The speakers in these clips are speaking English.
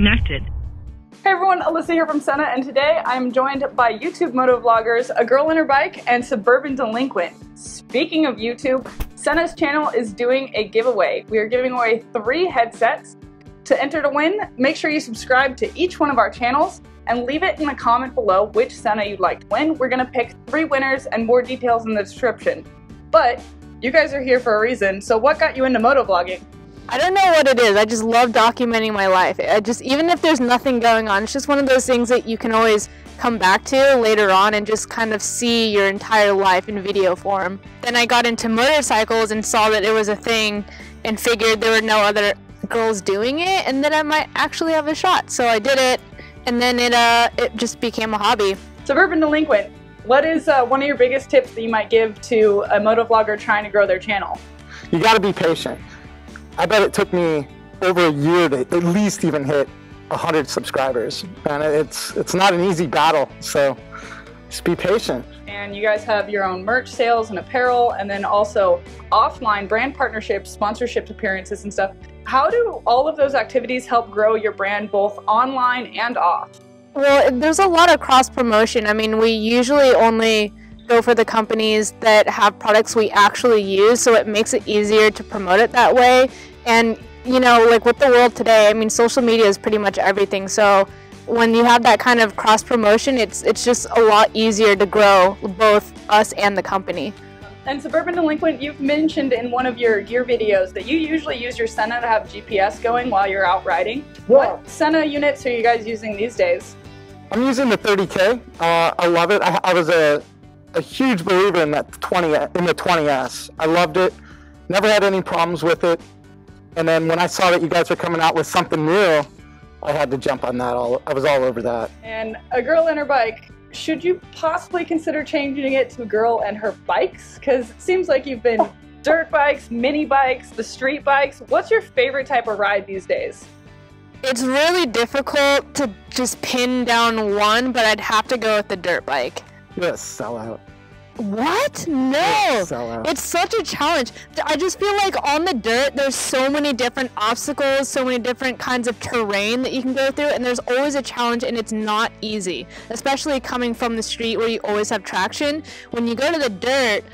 connected. Hey everyone, Alyssa here from Sena, and today I'm joined by YouTube motovloggers, A Girl and Her Bike, and Suburban Delinquent. Speaking of YouTube, Sena's channel is doing a giveaway. We are giving away 3 headsets. To enter to win, make sure you subscribe to each one of our channels and leave it in the comment below which Sena you'd like to win. We're gonna pick 3 winners and more details in the description. But you guys are here for a reason, so what got you into motovlogging? I don't know what it is. I just love documenting my life. Even if there's nothing going on, it's just one of those things that you can always come back to later on and just kind of see your entire life in video form. Then I got into motorcycles and saw that it was a thing and figured there were no other girls doing it and that I might actually have a shot. So I did it, and then it just became a hobby. Suburban Delinquent, what is one of your biggest tips that you might give to a motovlogger trying to grow their channel? You gotta be patient. I bet it took me over a year to at least even hit 100 subscribers, and it's not an easy battle, so just be patient. And you guys have your own merch sales and apparel, and then also offline brand partnerships, sponsorships, appearances and stuff. How do all of those activities help grow your brand both online and off? Well, there's a lot of cross promotion. I mean, we usually only go for the companies that have products we actually use, so it makes it easier to promote it that way. And you know, like with the world today, I mean, social media is pretty much everything, so when you have that kind of cross promotion, it's just a lot easier to grow both us and the company. And Suburban Delinquent, you've mentioned in one of your gear videos that you usually use your Sena to have GPS going while you're out riding. Yeah. What Sena units are you guys using these days? I'm using the 30K. I love it. I was a huge believer in that 20S. I loved it. Never had any problems with it. And then when I saw that you guys were coming out with something new, I had to jump on that. I was all over that. And A Girl and Her Bike, should you possibly consider changing it to A Girl and Her Bikes? Because it seems like you've been dirt bikes, mini bikes, the street bikes. What's your favorite type of ride these days? It's really difficult to just pin down one, but I'd have to go with the dirt bike. You're a sellout. What? No! It's such a challenge. I just feel like on the dirt, there's so many different obstacles, so many different kinds of terrain that you can go through, and there's always a challenge, and it's not easy. Especially coming from the street where you always have traction. When you go to the dirt,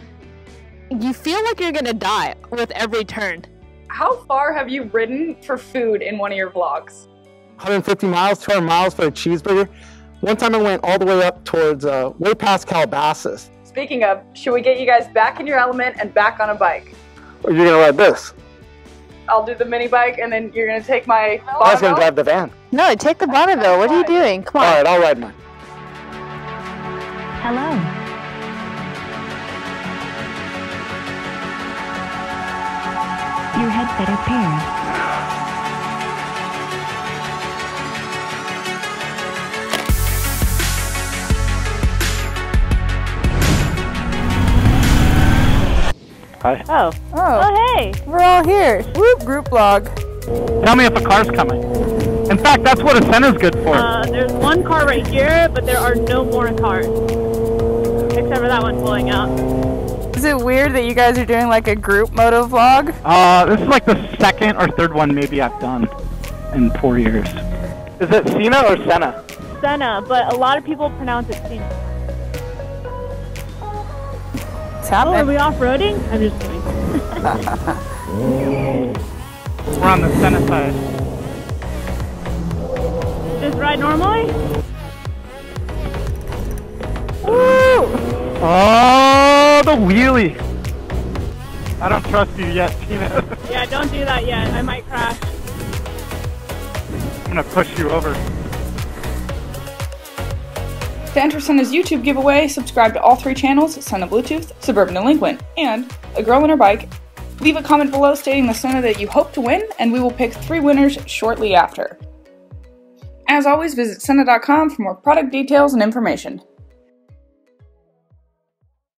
you feel like you're gonna die with every turn. How far have you ridden for food in one of your vlogs? 150 miles, 200 miles for a cheeseburger. One time I went all the way up towards, way past Calabasas. Speaking of, should we get you guys back in your element and back on a bike? Or you're gonna ride this? I'll do the mini bike and then you're gonna take my Bonneville? I was gonna drive the van. No, take the Bonneville. What are you doing? Come on. All right, I'll ride mine. Hello. Your headset is paired. Hi. Oh, hey. We're all here. Whoop, group vlog. Tell me if a car's coming. In fact, that's what a Sena's good for. There's one car right here, but there are no more cars. Except for that one pulling out. Is it weird that you guys are doing like a group moto vlog? This is like the 2nd or 3rd one maybe I've done in 4 years. Is it Sena or Sena? Sena, but a lot of people pronounce it Sena. It's Oh, are happening. we off-roading? I'm just kidding. We're on the Sena side. Just ride normally? Woo! Oh, the wheelie! I don't trust you yet, Tina. Yeah, don't do that yet. I might crash. I'm gonna push you over. To enter Sena's YouTube giveaway, subscribe to all 3 channels, Sena Bluetooth, Suburban Delinquent, and A Girl and Her Bike. Leave a comment below stating the Sena that you hope to win, and we will pick 3 winners shortly after. As always, visit Sena.com for more product details and information.